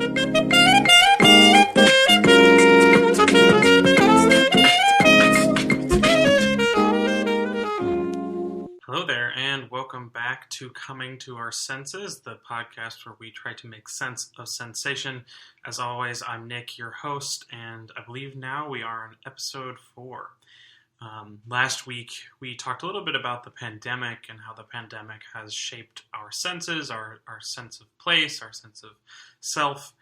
Hello there, and welcome back to Coming to Our Senses, the podcast where we try to make sense of sensation. As always, I'm Nick, your host, and I believe now we are on episode 4. Last week, we talked a little bit about the pandemic and how the pandemic has shaped our senses, our sense of place, our sense of self,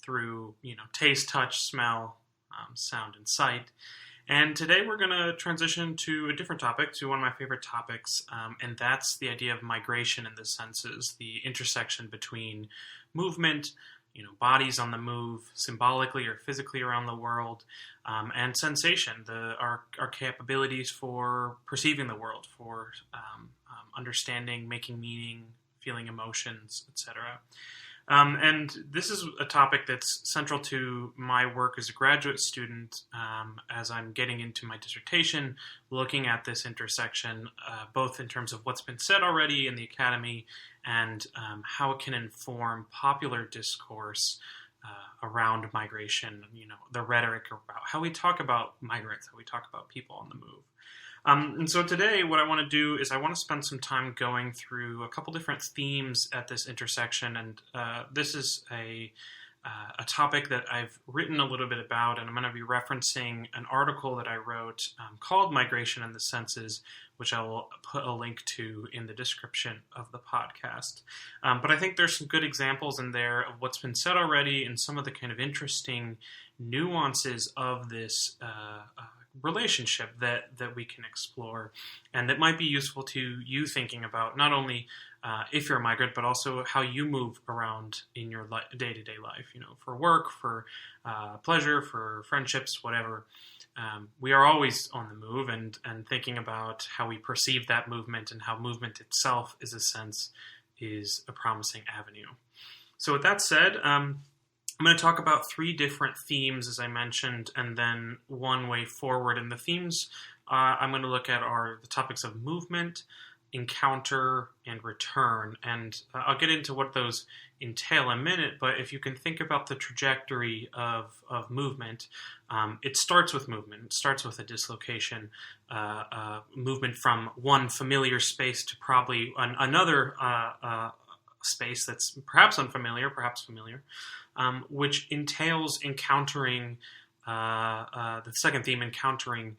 through taste, touch, smell, sound, and sight. And today we're going to transition to a different topic, to one of my favorite topics, and that's the idea of migration in the senses, the intersection between movement, bodies on the move, symbolically or physically around the world, and sensation, our capabilities for perceiving the world, for understanding, making meaning, feeling emotions, etc. And this is a topic that's central to my work as a graduate student, as I'm getting into my dissertation, looking at this intersection, both in terms of what's been said already in the academy and how it can inform popular discourse around migration, the rhetoric about how we talk about migrants, how we talk about people on the move. And so today what I want to do is I want to spend some time going through a couple different themes at this intersection, and this is a topic that I've written a little bit about, and I'm going to be referencing an article that I wrote called Migration in the Senses, which I will put a link to in the description of the podcast. But I think there's some good examples in there of what's been said already and some of the kind of interesting nuances of this relationship that we can explore, and that might be useful to you thinking about not only if you're a migrant, but also how you move around in your day-to-day life, for work, for pleasure, for friendships, whatever. We are always on the move, and thinking about how we perceive that movement and how movement itself is a promising avenue. So with that said, I'm going to talk about 3 different themes, as I mentioned, and then one way forward. And the themes I'm going to look at are the topics of movement, encounter, and return. And I'll get into what those entail in a minute, but if you can think about the trajectory of movement, it starts with movement. It starts with a dislocation, movement from one familiar space to probably another space that's perhaps unfamiliar, perhaps familiar, which entails encountering, the second theme, encountering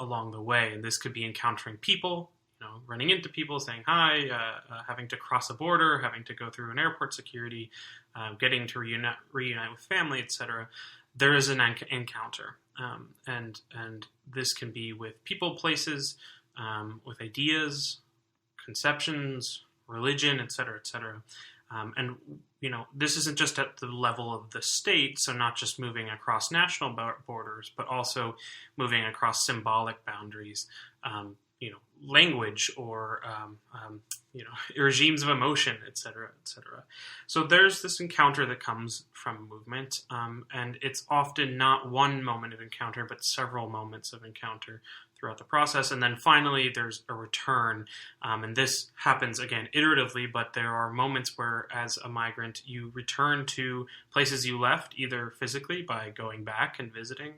along the way. And this could be encountering people, running into people, saying hi, having to cross a border, having to go through an airport security, getting to reunite with family, etc. There is an encounter. And this can be with people, places, with ideas, conceptions, religion, etc., etc. And this isn't just at the level of the state, so not just moving across national borders, but also moving across symbolic boundaries, language, or regimes of emotion, etc., etc. So there's this encounter that comes from movement, and it's often not one moment of encounter, but several moments of encounter throughout the process. And then finally, there's a return. And this happens, again, iteratively, but there are moments where, as a migrant, you return to places you left, either physically by going back and visiting,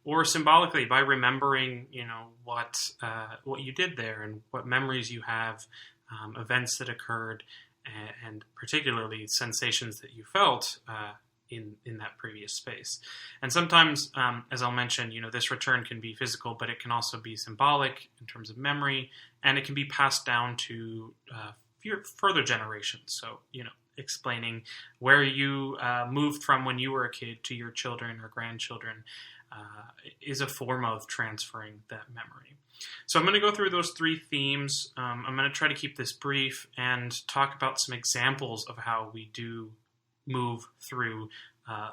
or symbolically by remembering, what you did there and what memories you have, events that occurred, and particularly sensations that you felt in that previous space. And sometimes, as I'll mention, this return can be physical, but it can also be symbolic in terms of memory, and it can be passed down to further generations. So, explaining where you moved from when you were a kid to your children or grandchildren is a form of transferring that memory. So I'm going to go through those 3 themes. I'm going to try to keep this brief and talk about some examples of how we do move through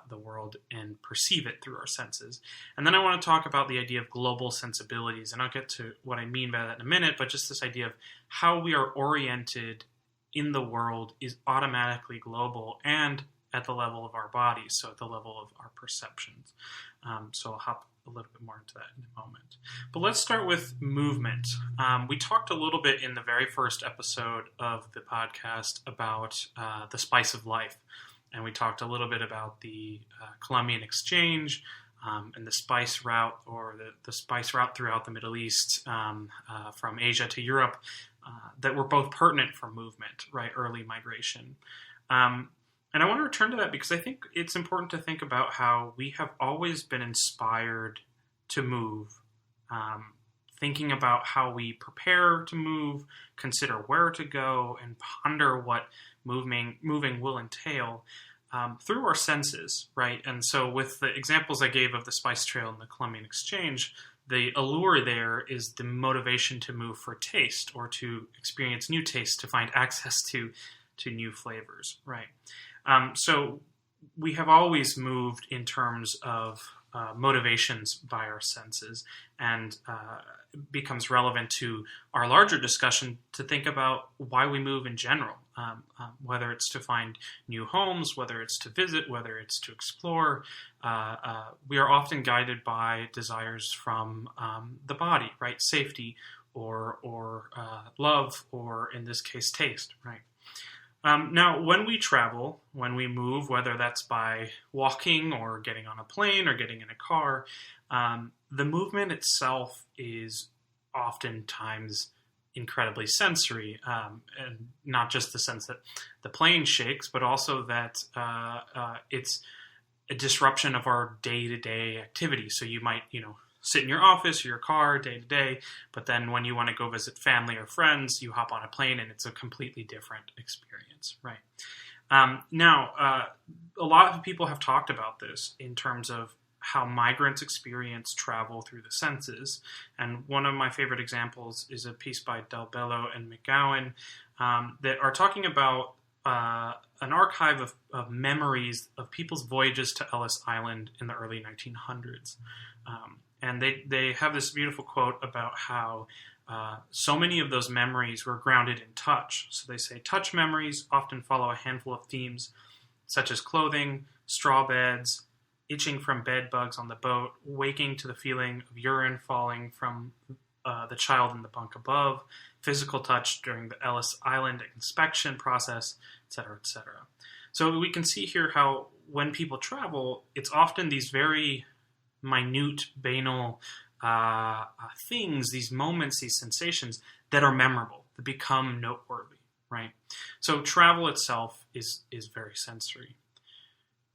the world and perceive it through our senses. And then I want to talk about the idea of global sensibilities, and I'll get to what I mean by that in a minute, but just this idea of how we are oriented in the world is automatically global and at the level of our bodies, so at the level of our perceptions. So I'll hop a little bit more into that in a moment. But let's start with movement. We talked a little bit in the very first episode of the podcast about the spice of life. and we talked a little bit about the Columbian Exchange and the spice route, or the spice route throughout the Middle East from Asia to Europe, that were both pertinent for movement, right? Early migration. And I want to return to that because I think it's important to think about how we have always been inspired to move, thinking about how we prepare to move, consider where to go, and ponder what moving will entail through our senses, right? And so with the examples I gave of the Spice Trail and the Columbian Exchange, the allure there is the motivation to move for taste or to experience new tastes, to find access to new flavors, right? So we have always moved in terms of motivations by our senses, and it becomes relevant to our larger discussion to think about why we move in general, whether it's to find new homes, whether it's to visit, whether it's to explore. We are often guided by desires from the body, right? Safety or love, or in this case, taste, right? Now, when we travel, when we move, whether that's by walking or getting on a plane or getting in a car, the movement itself is oftentimes incredibly sensory, and not just the sense that the plane shakes, but also that it's a disruption of our day-to-day activity. So you might, sit in your office or your car day to day, but then when you want to go visit family or friends, you hop on a plane and it's a completely different experience, right? Now, a lot of people have talked about this in terms of how migrants experience travel through the senses. And one of my favorite examples is a piece by Del Bello and McGowan that are talking about an archive of memories of people's voyages to Ellis Island in the early 1900s. And they have this beautiful quote about how so many of those memories were grounded in touch. So they say, touch memories often follow a handful of themes, such as clothing, straw beds, itching from bed bugs on the boat, waking to the feeling of urine falling from the child in the bunk above, physical touch during the Ellis Island inspection process, etc., etc. So we can see here how when people travel, it's often these very minute, banal things, these moments, these sensations that are memorable, that become noteworthy, right? So travel itself is very sensory.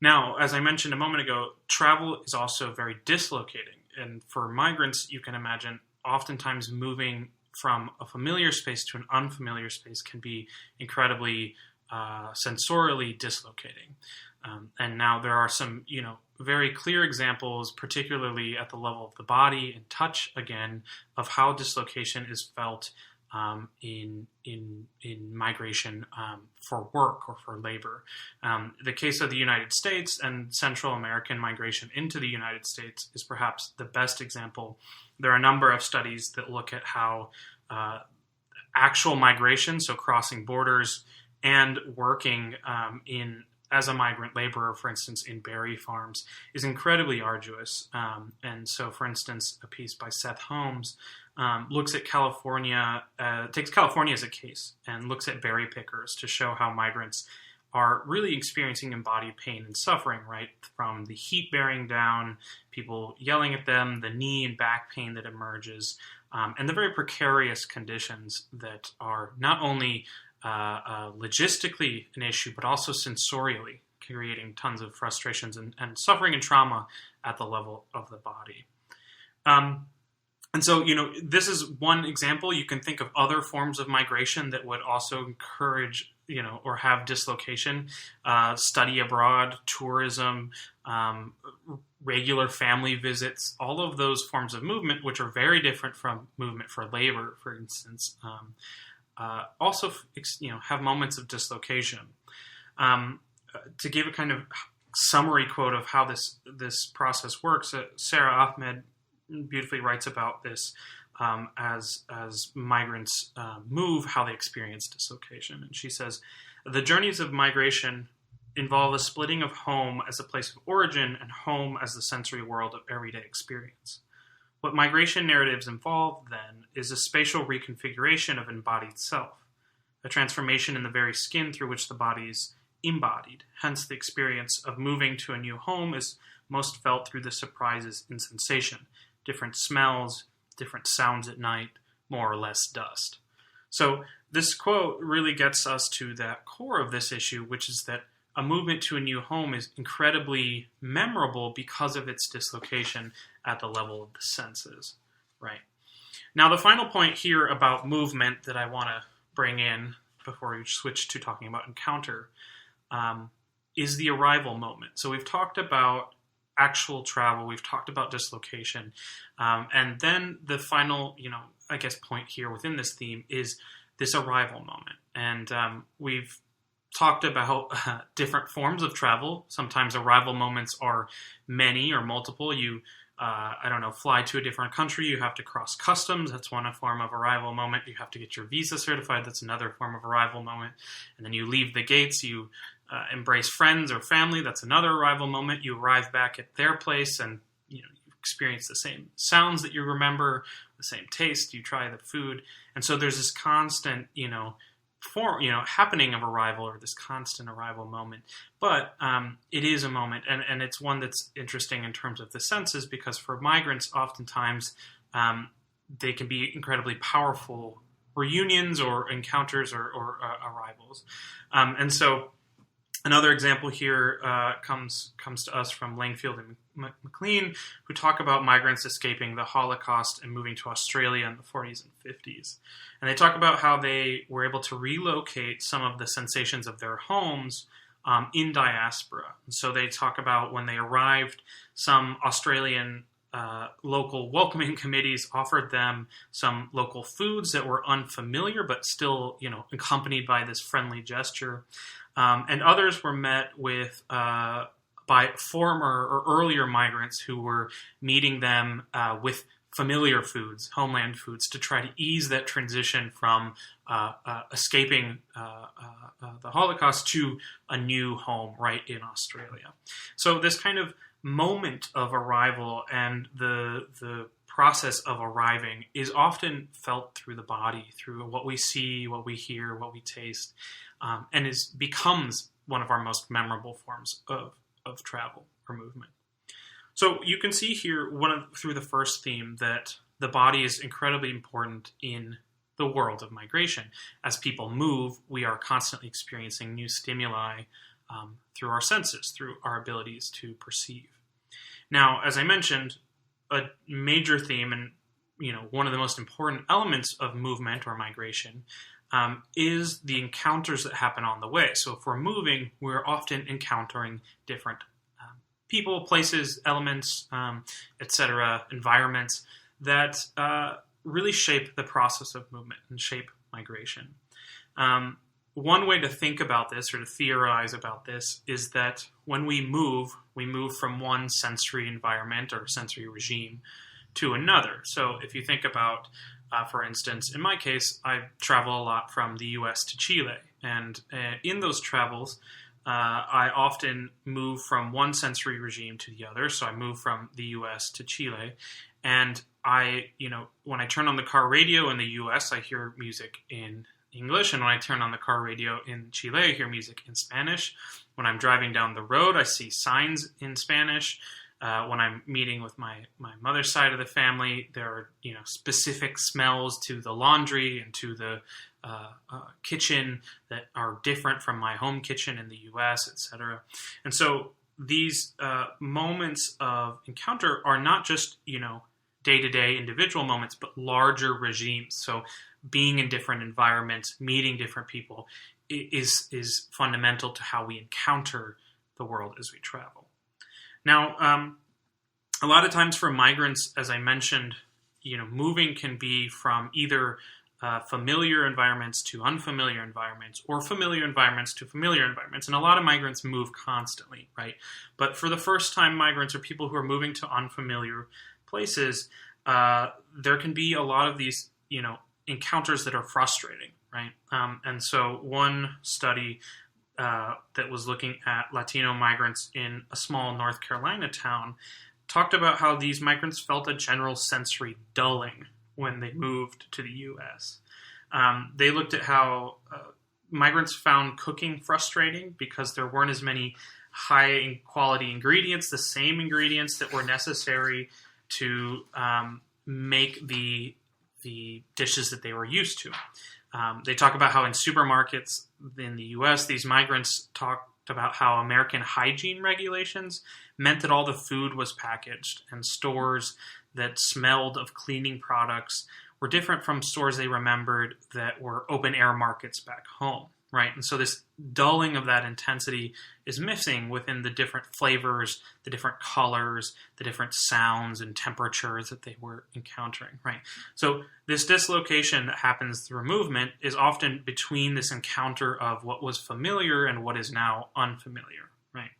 Now, as I mentioned a moment ago, travel is also very dislocating. And for migrants, you can imagine oftentimes moving from a familiar space to an unfamiliar space can be incredibly sensorially dislocating. And now there are some, very clear examples, particularly at the level of the body and touch, again, of how dislocation is felt in migration for work or for labor. The case of the United States and Central American migration into the United States is perhaps the best example. There are a number of studies that look at how actual migration, so crossing borders and working as a migrant laborer, for instance, in berry farms, is incredibly arduous. And so, for instance, a piece by Seth Holmes looks at California, takes California as a case, and looks at berry pickers to show how migrants are really experiencing embodied pain and suffering, right? From the heat bearing down, people yelling at them, the knee and back pain that emerges, and the very precarious conditions that are not only logistically an issue, but also sensorially, creating tons of frustrations and suffering and trauma at the level of the body. And so, this is one example. You can think of other forms of migration that would also encourage, or have dislocation, study abroad, tourism, regular family visits, all of those forms of movement, which are very different from movement for labor, for instance, also, have moments of dislocation. To give a kind of summary quote of how this process works, Sarah Ahmed beautifully writes about this as migrants move, how they experience dislocation. And she says, the journeys of migration involve a splitting of home as a place of origin and home as the sensory world of everyday experience. What migration narratives involve, then, is a spatial reconfiguration of embodied self, a transformation in the very skin through which the body's embodied. Hence, the experience of moving to a new home is most felt through the surprises in sensation, different smells, different sounds at night, more or less dust. So this quote really gets us to that core of this issue, which is that a movement to a new home is incredibly memorable because of its dislocation at the level of the senses, right? Now, the final point here about movement that I want to bring in before we switch to talking about encounter is the arrival moment. So we've talked about actual travel, we've talked about dislocation, and then the final, point here within this theme is this arrival moment. And we've talked about different forms of travel. Sometimes arrival moments are many or multiple. You, fly to a different country. You have to cross customs. That's one form of arrival moment. You have to get your visa certified. That's another form of arrival moment. And then you leave the gates. You embrace friends or family. That's another arrival moment. You arrive back at their place and you experience the same sounds that you remember, the same taste. You try the food. And so there's this constant, happening of arrival, or this constant arrival moment. But it is a moment, and it's one that's interesting in terms of the senses, because for migrants, oftentimes they can be incredibly powerful reunions or encounters or arrivals. And so another example here comes to us from Langfield and McLean, who talk about migrants escaping the Holocaust and moving to Australia in the 40s and 50s. And they talk about how they were able to relocate some of the sensations of their homes in diaspora. And so they talk about when they arrived, some Australian local welcoming committees offered them some local foods that were unfamiliar, but still, accompanied by this friendly gesture. And others were met with by former or earlier migrants who were meeting them with familiar foods, homeland foods, to try to ease that transition from escaping the Holocaust to a new home right in Australia. So this kind of moment of arrival and the process of arriving is often felt through the body, through what we see, what we hear, what we taste, and becomes one of our most memorable forms of travel or movement. So you can see here through the first theme that the body is incredibly important in the world of migration. As people move, we are constantly experiencing new stimuli through our senses, through our abilities to perceive. Now, as I mentioned, a major theme and one of the most important elements of movement or migration is the encounters that happen on the way. So if we're moving, we're often encountering different people, places, elements, etc., environments that really shape the process of movement and shape migration. One way to think about this or to theorize about this is that when we move from one sensory environment or sensory regime to another. So if you think about, for instance, in my case, I travel a lot from the U.S. to Chile. And in those travels, I often move from one sensory regime to the other. So I move from the U.S. to Chile. And when I turn on the car radio in the U.S., I hear music in English. And when I turn on the car radio in Chile, I hear music in Spanish. When I'm driving down the road, I see signs in Spanish. When I'm meeting with my mother's side of the family, there are specific smells to the laundry and to the kitchen that are different from my home kitchen in the U.S., etc. And so these moments of encounter are not just day-to-day individual moments, but larger regimes. So being in different environments, meeting different people is fundamental to how we encounter the world as we travel. Now, a lot of times for migrants, as I mentioned, moving can be from either familiar environments to unfamiliar environments, or familiar environments to familiar environments. And a lot of migrants move constantly, right? But for the first time migrants or people who are moving to unfamiliar places, there can be a lot of these, encounters that are frustrating, right? And so one study that was looking at Latino migrants in a small North Carolina town talked about how these migrants felt a general sensory dulling when they moved to the U.S. They looked at how migrants found cooking frustrating because there weren't as many high quality ingredients, the same ingredients that were necessary to make the dishes that they were used to. They talk about how in supermarkets in the U.S., these migrants talked about how American hygiene regulations meant that all the food was packaged, and stores that smelled of cleaning products were different from stores they remembered that were open air markets back home, right? And so this dulling of that intensity is missing within the different flavors, the different colors, the different sounds and temperatures that they were encountering, right? So this dislocation that happens through movement is often between this encounter of what was familiar and what is now unfamiliar, right?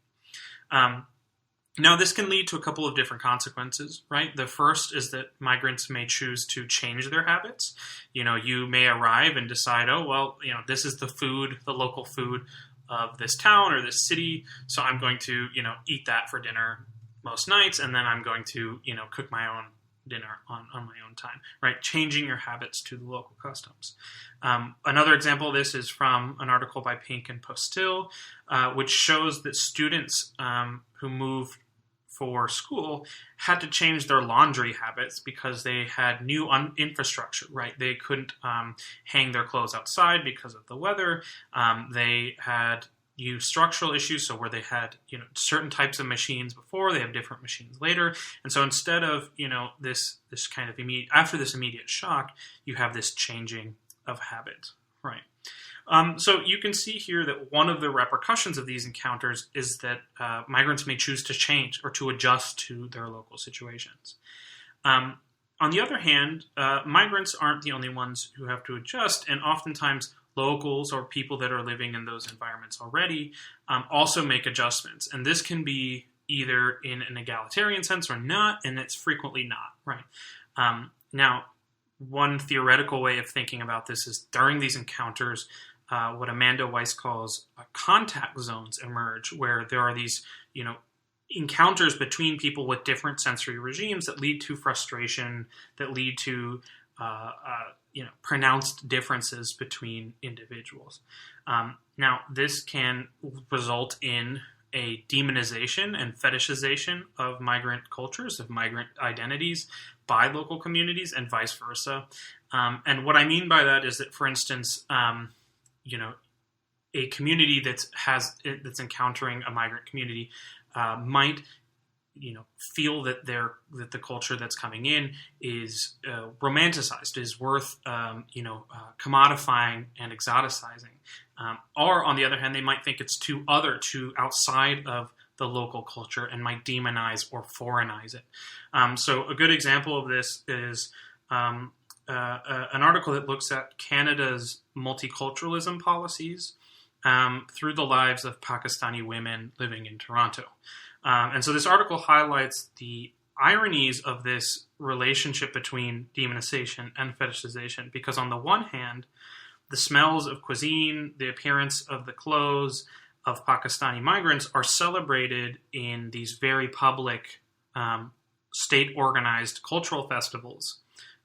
Now, this can lead to a couple of different consequences, right? The first is that migrants may choose to change their habits. You may arrive and decide, oh, well, this is the food, the local food of this town or this city, so I'm going to, eat that for dinner most nights, and then I'm going to, cook my own dinner on my own time, right? Changing your habits to the local customs. Another example of this is from an article by Pink and Postil, which shows that students who moved for school had to change their laundry habits because they had new infrastructure, right? They couldn't hang their clothes outside because of the weather. They had structural issues, so where they had certain types of machines before, they have different machines later, and so instead of this kind of immediate shock, you have this changing of habit, right? So you can see here that one of the repercussions of these encounters is that migrants may choose to change or to adjust to their local situations. On the other hand, migrants aren't the only ones who have to adjust, and oftentimes locals or people that are living in those environments already also make adjustments. And this can be either in an egalitarian sense or not, and it's frequently not, right? Now, one theoretical way of thinking about this is during these encounters, what Amanda Weiss calls contact zones emerge, where there are these, encounters between people with different sensory regimes that lead to frustration, that lead to, pronounced differences between individuals. Now, this can result in a demonization and fetishization of migrant cultures, of migrant identities by local communities, and vice versa. And what I mean by that is that, for instance, a community that's encountering a migrant community might, feel that the culture that's coming in is romanticized, is worth, commodifying and exoticizing. Or on the other hand, they might think it's too outside of the local culture and might demonize or foreignize it. So a good example of this is an article that looks at Canada's multiculturalism policies through the lives of Pakistani women living in Toronto. And so this article highlights the ironies of this relationship between demonization and fetishization, because on the one hand, the smells of cuisine, the appearance of the clothes of Pakistani migrants are celebrated in these very public state-organized cultural festivals.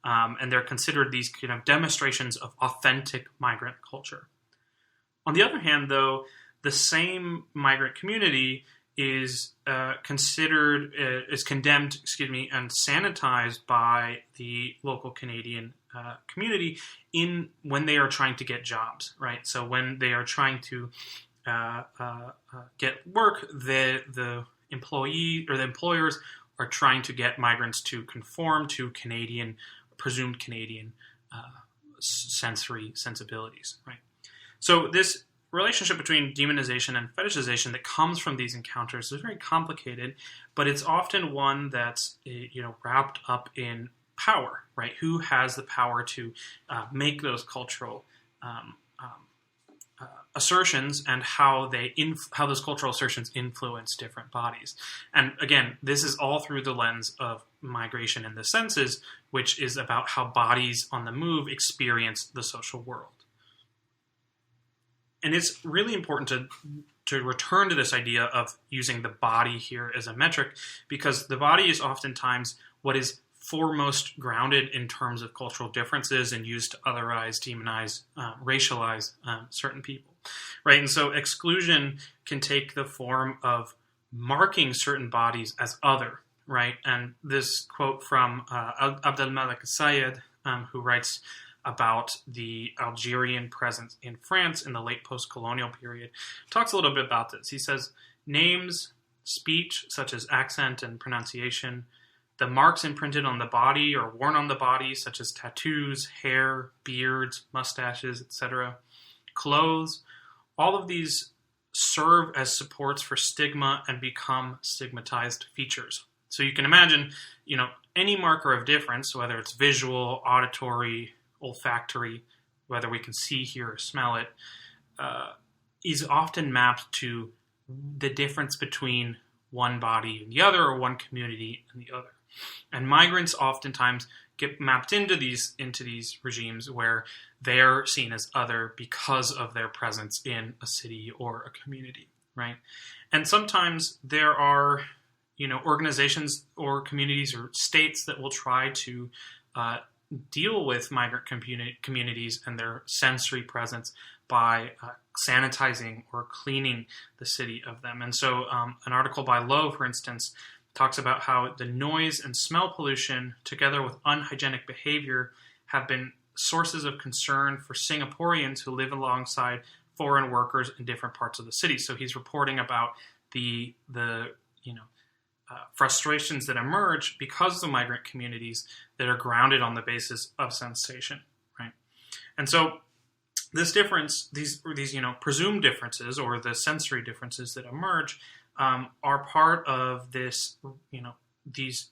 And they're considered these demonstrations of authentic migrant culture. On the other hand, though, the same migrant community is condemned, and sanitized by the local Canadian community when they are trying to get jobs, right? So when they are trying to get work, the employee or the employers are trying to get migrants to conform to presumed Canadian sensibilities, right? So this relationship between demonization and fetishization that comes from these encounters is very complicated, but it's often one that's wrapped up in power, right? Who has the power to make those cultural assertions, and how those cultural assertions influence different bodies. And again, this is all through the lens of migration and the senses, which is about how bodies on the move experience the social world. And it's really important to return to this idea of using the body here as a metric, because the body is oftentimes what is foremost grounded in terms of cultural differences and used to otherize, demonize, racialize certain people, right? And so exclusion can take the form of marking certain bodies as other, right? And this quote from Abdelmalek Sayed, who writes about the Algerian presence in France in the late post-colonial period, talks a little bit about this. He says, names, speech, such as accent and pronunciation, the marks imprinted on the body or worn on the body, such as tattoos, hair, beards, mustaches, etc., clothes, all of these serve as supports for stigma and become stigmatized features. So you can imagine, any marker of difference, whether it's visual, auditory, olfactory, whether we can see, hear, or smell it, is often mapped to the difference between one body and the other, or one community and the other. And migrants oftentimes get mapped into these regimes where they're seen as other because of their presence in a city or a community, right? And sometimes there are, organizations or communities or states that will try to deal with migrant communities and their sensory presence by sanitizing or cleaning the city of them. And so an article by Lowe, for instance, talks about how the noise and smell pollution, together with unhygienic behavior, have been sources of concern for Singaporeans who live alongside foreign workers in different parts of the city. So he's reporting about the frustrations that emerge because of the migrant communities that are grounded on the basis of sensation, right? And so this difference, these presumed differences or the sensory differences that emerge, are part of this, these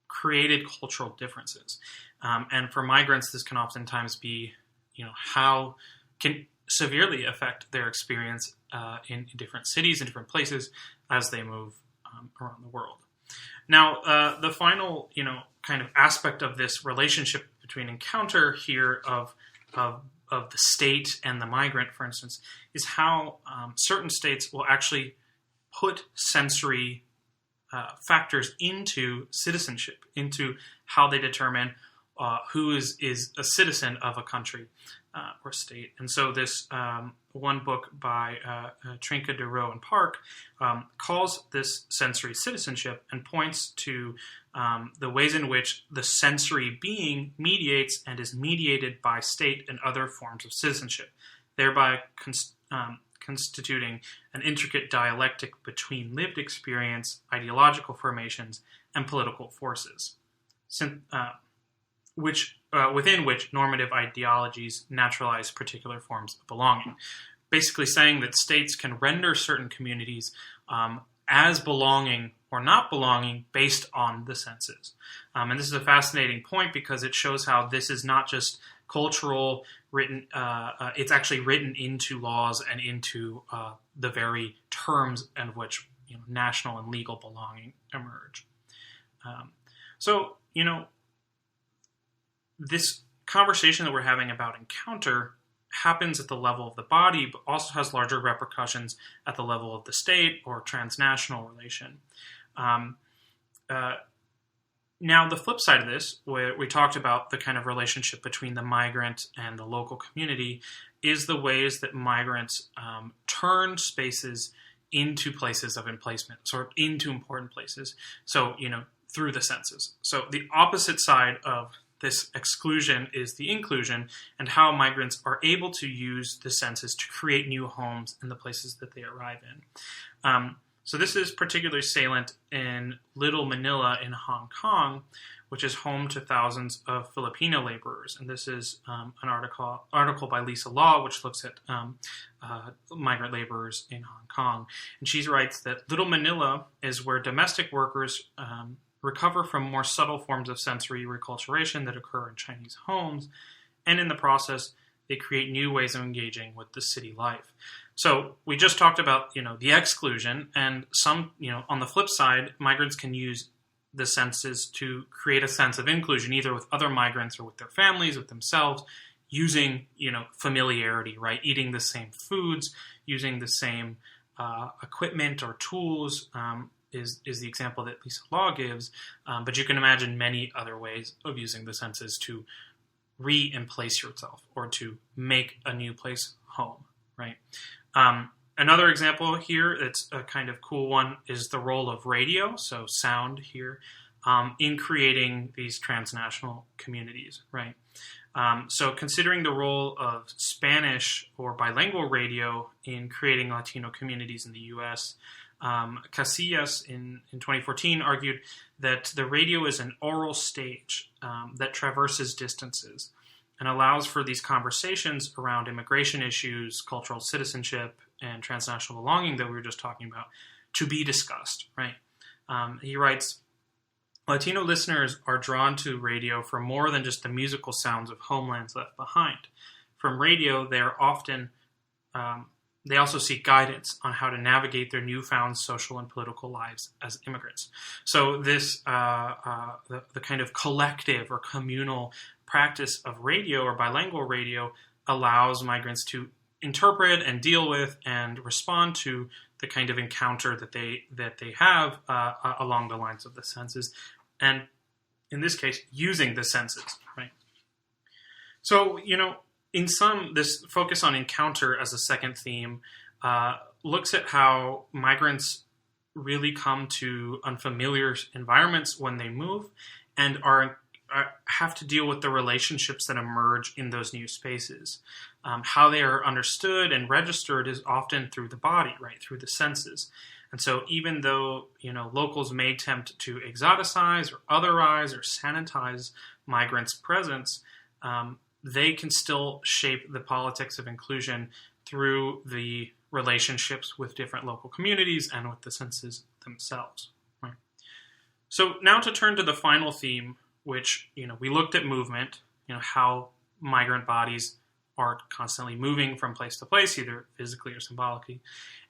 created cultural differences. And for migrants, this can oftentimes be, how can severely affect their experience in different cities and different places as they move around the world. Now, the final, kind of aspect of this relationship between encounter here of the state and the migrant, for instance, is how certain states will actually put sensory factors into citizenship, into how they determine who is a citizen of a country or state. And so this one book by Trinka de Roo and Park calls this sensory citizenship and points to the ways in which the sensory being mediates and is mediated by state and other forms of citizenship, thereby constituting an intricate dialectic between lived experience, ideological formations, and political forces, within which normative ideologies naturalize particular forms of belonging. Basically saying that states can render certain communities as belonging or not belonging based on the senses. And this is a fascinating point because it shows how this is not just cultural, written. It's actually written into laws and into the very terms in which national and legal belonging emerge. This conversation that we're having about encounter happens at the level of the body, but also has larger repercussions at the level of the state or transnational relation. Now, the flip side of this, where we talked about the kind of relationship between the migrant and the local community, is the ways that migrants turn spaces into places of emplacement, or into important places, so, through the senses. So the opposite side of this exclusion is the inclusion, and how migrants are able to use the senses to create new homes in the places that they arrive in. So this is particularly salient in Little Manila in Hong Kong, which is home to thousands of Filipino laborers. And this is an article by Lisa Law, which looks at migrant laborers in Hong Kong. And she writes that Little Manila is where domestic workers recover from more subtle forms of sensory reculturation that occur in Chinese homes, and in the process, they create new ways of engaging with the city life. So we just talked about, the exclusion, and some, on the flip side, migrants can use the senses to create a sense of inclusion, either with other migrants or with their families, with themselves, using, familiarity, right? Eating the same foods, using the same equipment or tools, is the example that Lisa Law gives, but you can imagine many other ways of using the senses to re-emplace yourself or to make a new place home, right? Another example here that's a kind of cool one is the role of radio, so sound here, in creating these transnational communities, right? So considering the role of Spanish or bilingual radio in creating Latino communities in the U.S., Casillas in 2014 argued that the radio is an oral stage that traverses distances and allows for these conversations around immigration issues, cultural citizenship, and transnational belonging that we were just talking about to be discussed, right? He writes, Latino listeners are drawn to radio for more than just the musical sounds of homelands left behind. From radio, they are often they also seek guidance on how to navigate their newfound social and political lives as immigrants. So this, the kind of collective or communal practice of radio or bilingual radio allows migrants to interpret and deal with and respond to the kind of encounter that they have along the lines of the senses, and in this case, using the senses, right? So, in sum, this focus on encounter as a second theme looks at how migrants really come to unfamiliar environments when they move and have to deal with the relationships that emerge in those new spaces. How they are understood and registered is often through the body, right, through the senses. And so even though, locals may attempt to exoticize or otherize or sanitize migrants' presence, they can still shape the politics of inclusion through the relationships with different local communities and with the senses themselves. Right? So now to turn to the final theme, which, we looked at movement, how migrant bodies are constantly moving from place to place, either physically or symbolically,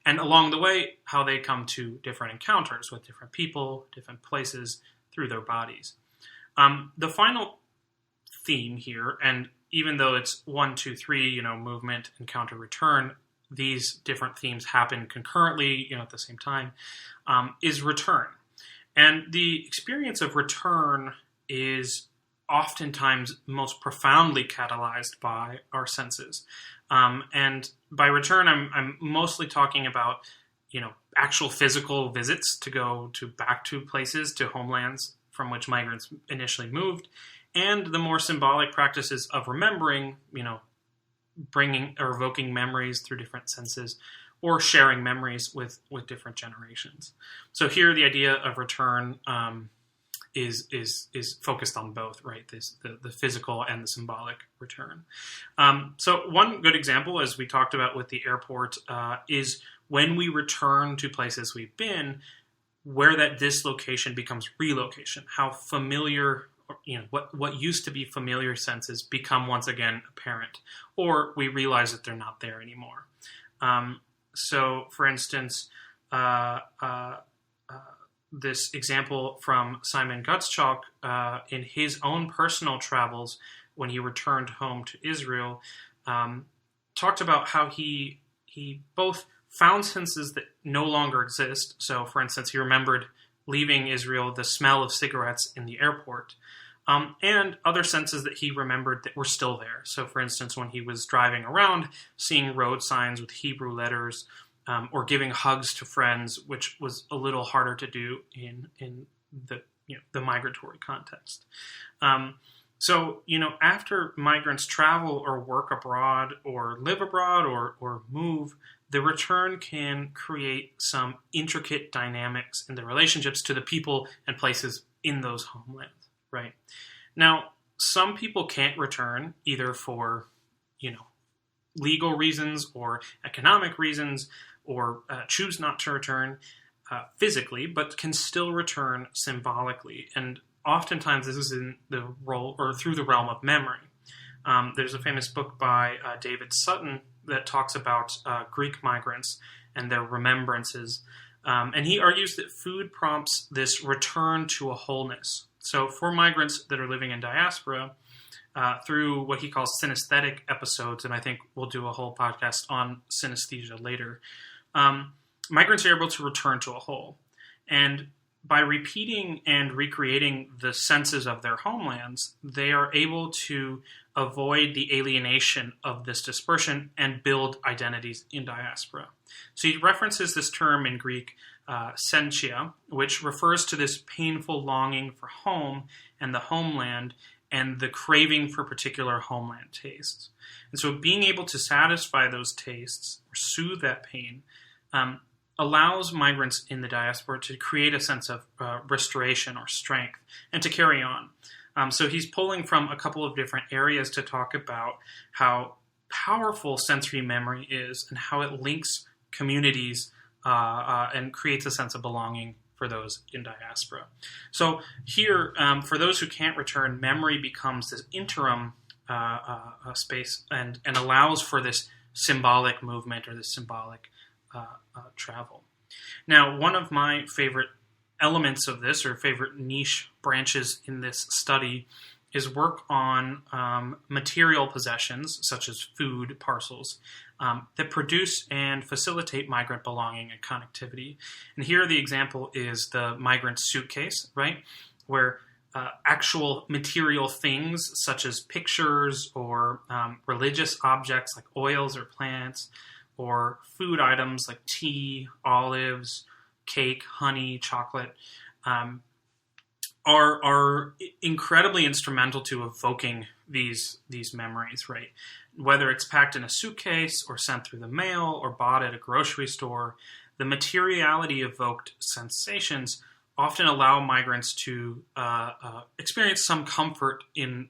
and along the way, how they come to different encounters with different people, different places through their bodies. The final theme here, and even though it's 1, 2, 3, movement, encounter, return, these different themes happen concurrently, at the same time, is return. And the experience of return is oftentimes most profoundly catalyzed by our senses. And by return, I'm mostly talking about, actual physical visits to go back to places, to homelands from which migrants initially moved, and the more symbolic practices of remembering, bringing or evoking memories through different senses, or sharing memories with different generations. So here, the idea of return is focused on both, right? The physical and the symbolic return. So one good example, as we talked about with the airport, is when we return to places we've been, where that dislocation becomes relocation. How familiar, what used to be familiar senses become once again apparent, or we realize that they're not there anymore. So, for instance, this example from Simon Gutschalk in his own personal travels when he returned home to Israel, talked about how he both found senses that no longer exist. So, for instance, he remembered leaving Israel the smell of cigarettes in the airport, and other senses that he remembered that were still there. So, for instance, when he was driving around, seeing road signs with Hebrew letters, or giving hugs to friends, which was a little harder to do in the migratory context. So, after migrants travel or work abroad or live abroad or move, the return can create some intricate dynamics in the relationships to the people and places in those homelands, right? Now, some people can't return either for, legal reasons or economic reasons, or choose not to return physically, but can still return symbolically. And oftentimes this is in the role or through the realm of memory. There's a famous book by David Sutton that talks about Greek migrants and their remembrances. And he argues that food prompts this return to a wholeness. So for migrants that are living in diaspora, through what he calls synesthetic episodes, and I think we'll do a whole podcast on synesthesia later, migrants are able to return to a whole. And by repeating and recreating the senses of their homelands, they are able to avoid the alienation of this dispersion and build identities in diaspora. So he references this term in Greek, sentia, which refers to this painful longing for home and the homeland and the craving for particular homeland tastes. And so being able to satisfy those tastes or soothe that pain allows migrants in the diaspora to create a sense of restoration or strength and to carry on. So he's pulling from a couple of different areas to talk about how powerful sensory memory is and how it links communities and creates a sense of belonging for those in diaspora. So here, for those who can't return, memory becomes this interim space and allows for this symbolic movement or this symbolic travel. Now, one of my favorite elements of this, or favorite niche branches in this study, is work on material possessions, such as food parcels, that produce and facilitate migrant belonging and connectivity. And here the example is the migrant suitcase, right? Where actual material things, such as pictures or religious objects like oils or plants, or food items like tea, olives, cake, honey, chocolate, are incredibly instrumental to evoking these memories, right? Whether it's packed in a suitcase or sent through the mail or bought at a grocery store, the materiality evoked sensations often allow migrants to experience some comfort in,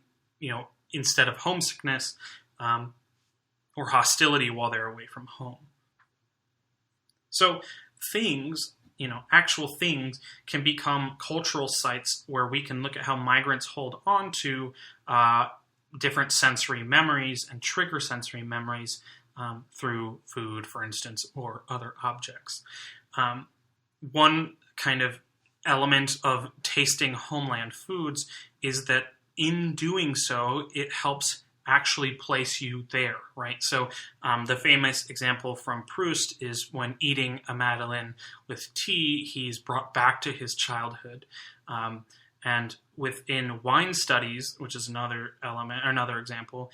instead of homesickness or hostility while they're away from home. So things, actual things can become cultural sites where we can look at how migrants hold on to different sensory memories and trigger sensory memories through food, for instance, or other objects. One kind of element of tasting homeland foods is that in doing so, it helps actually place you there, right? So the famous example from Proust is when eating a Madeleine with tea, he's brought back to his childhood. And within wine studies, which is another element or another example,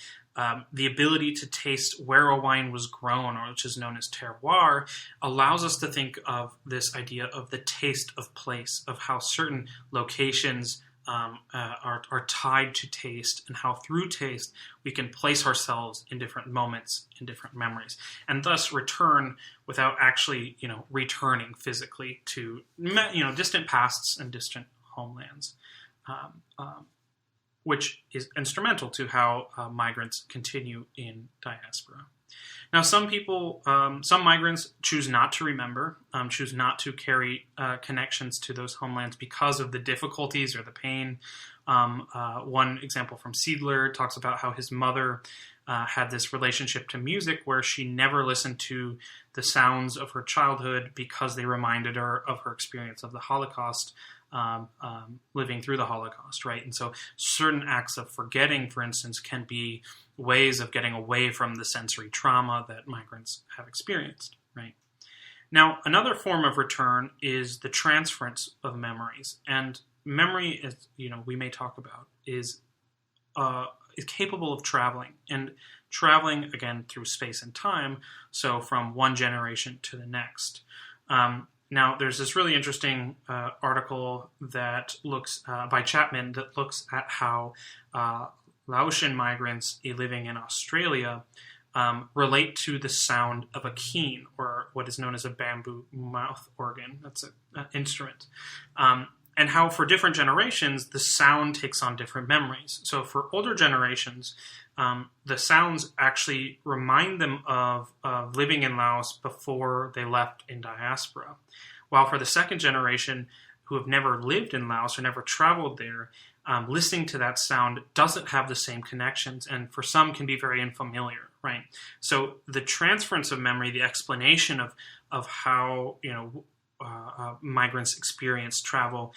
the ability to taste where a wine was grown, or which is known as terroir, allows us to think of this idea of the taste of place, of how certain locations are tied to taste, and how through taste we can place ourselves in different moments, in different memories, and thus return without actually, returning physically to, distant pasts and distant homelands, which is instrumental to how migrants continue in diaspora. Now, some migrants choose not to remember, choose not to carry connections to those homelands because of the difficulties or the pain. One example from Seidler talks about how his mother had this relationship to music where she never listened to the sounds of her childhood because they reminded her of her experience of the Holocaust, living through the Holocaust, right? And so certain acts of forgetting, for instance, can be ways of getting away from the sensory trauma that migrants have experienced, right? Now, another form of return is the transference of memories. And memory, as we may talk about, is capable of traveling. And traveling, again, through space and time, so from one generation to the next. Now, there's this really interesting article that looks by Chapman that looks at how Laotian migrants living in Australia relate to the sound of a keen, or what is known as a bamboo mouth organ. That's an instrument. And how for different generations, the sound takes on different memories. So for older generations, the sounds actually remind them of living in Laos before they left in diaspora. While for the second generation, who have never lived in Laos or never traveled there, listening to that sound doesn't have the same connections, and for some can be very unfamiliar, right? So the transference of memory, the explanation of how migrants experience travel,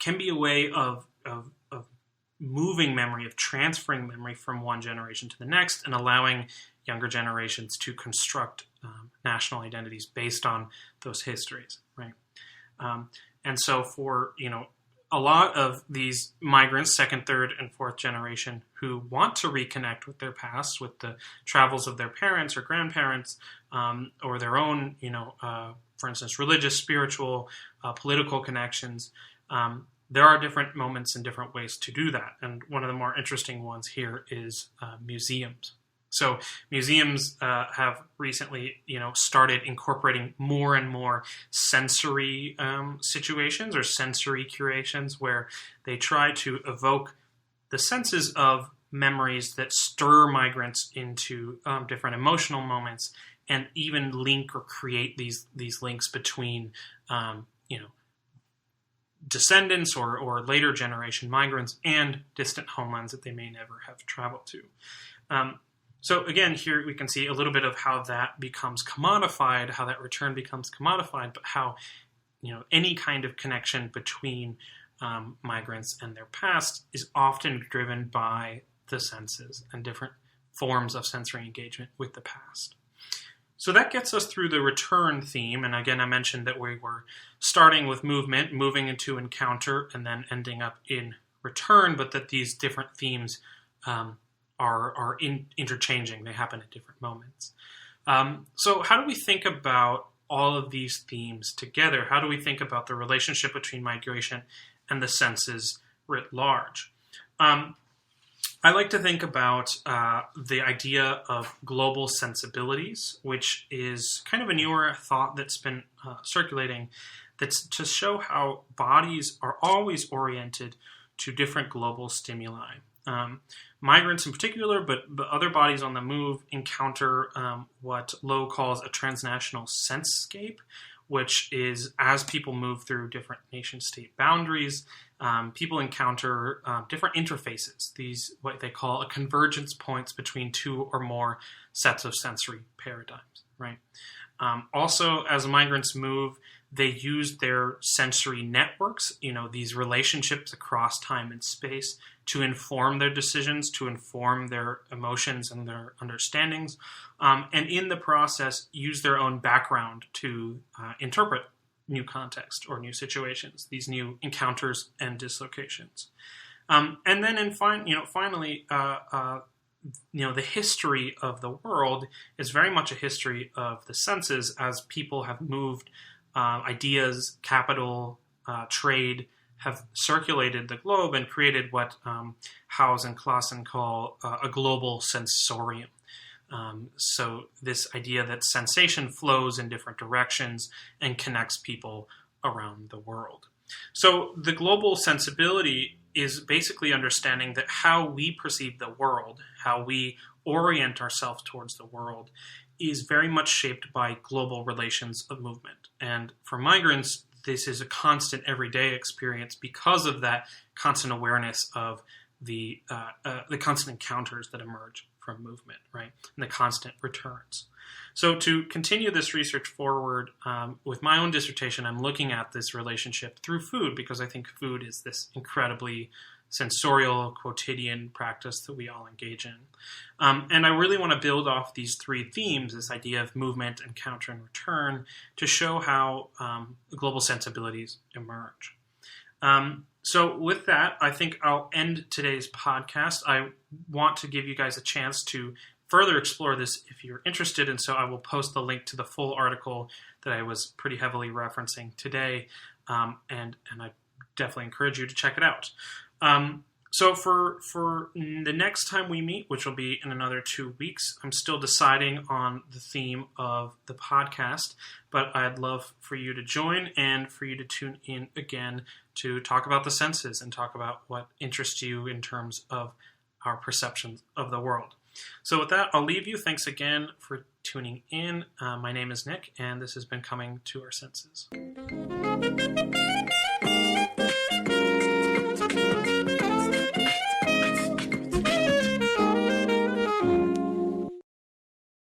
can be a way of moving memory, of transferring memory from one generation to the next, and allowing younger generations to construct national identities based on those histories, right? And so for, a lot of these migrants, second, third, and fourth generation, who want to reconnect with their past, with the travels of their parents or grandparents, or their own, for instance, religious, spiritual, political connections, there are different moments and different ways to do that. And one of the more interesting ones here is museums. So museums have recently, started incorporating more and more sensory situations or sensory curations where they try to evoke the senses of memories that stir migrants into different emotional moments, and even link or create these links between, descendants or later generation migrants and distant homelands that they may never have traveled to. So again, here we can see a little bit of how that becomes commodified, how that return becomes commodified, but how, any kind of connection between migrants and their past is often driven by the senses and different forms of sensory engagement with the past. So that gets us through the return theme. And again, I mentioned that we were starting with movement, moving into encounter, and then ending up in return, but that these different themes are interchanging. They happen at different moments. So how do we think about all of these themes together? How do we think about the relationship between migration and the senses writ large? I like to think about the idea of global sensibilities, which is kind of a newer thought that's been circulating, that's to show how bodies are always oriented to different global stimuli. Migrants in particular, but other bodies on the move encounter what Lowe calls a transnational sensescape, which is as people move through different nation-state boundaries, people encounter different interfaces, these what they call a convergence points between two or more sets of sensory paradigms, right? Also, as migrants move, they use their sensory networks, these relationships across time and space, to inform their decisions, to inform their emotions and their understandings, and in the process use their own background to interpret new context or new situations, these new encounters and dislocations. And then finally, the history of the world is very much a history of the senses as people have moved. Ideas, capital, trade have circulated the globe and created what Howes and Clausen call a global sensorium. So this idea that sensation flows in different directions and connects people around the world. So the global sensibility is basically understanding that how we perceive the world, how we orient ourselves towards the world, is very much shaped by global relations of movement. And for migrants, this is a constant everyday experience because of that constant awareness of the constant encounters that emerge from movement, right? And the constant returns. So to continue this research forward with my own dissertation, I'm looking at this relationship through food because I think food is this incredibly sensorial, quotidian practice that we all engage in. And I really want to build off these three themes, this idea of movement, encounter, and return, to show how global sensibilities emerge. So with that, I think I'll end today's podcast. I want to give you guys a chance to further explore this if you're interested, and so I will post the link to the full article that I was pretty heavily referencing today, and I definitely encourage you to check it out. So for the next time we meet, which will be in another 2 weeks, I'm still deciding on the theme of the podcast, but I'd love for you to join and for you to tune in again to talk about the senses and talk about what interests you in terms of our perceptions of the world. So with that, I'll leave you. Thanks again for tuning in. My name is Nick, and this has been Coming to Our Senses.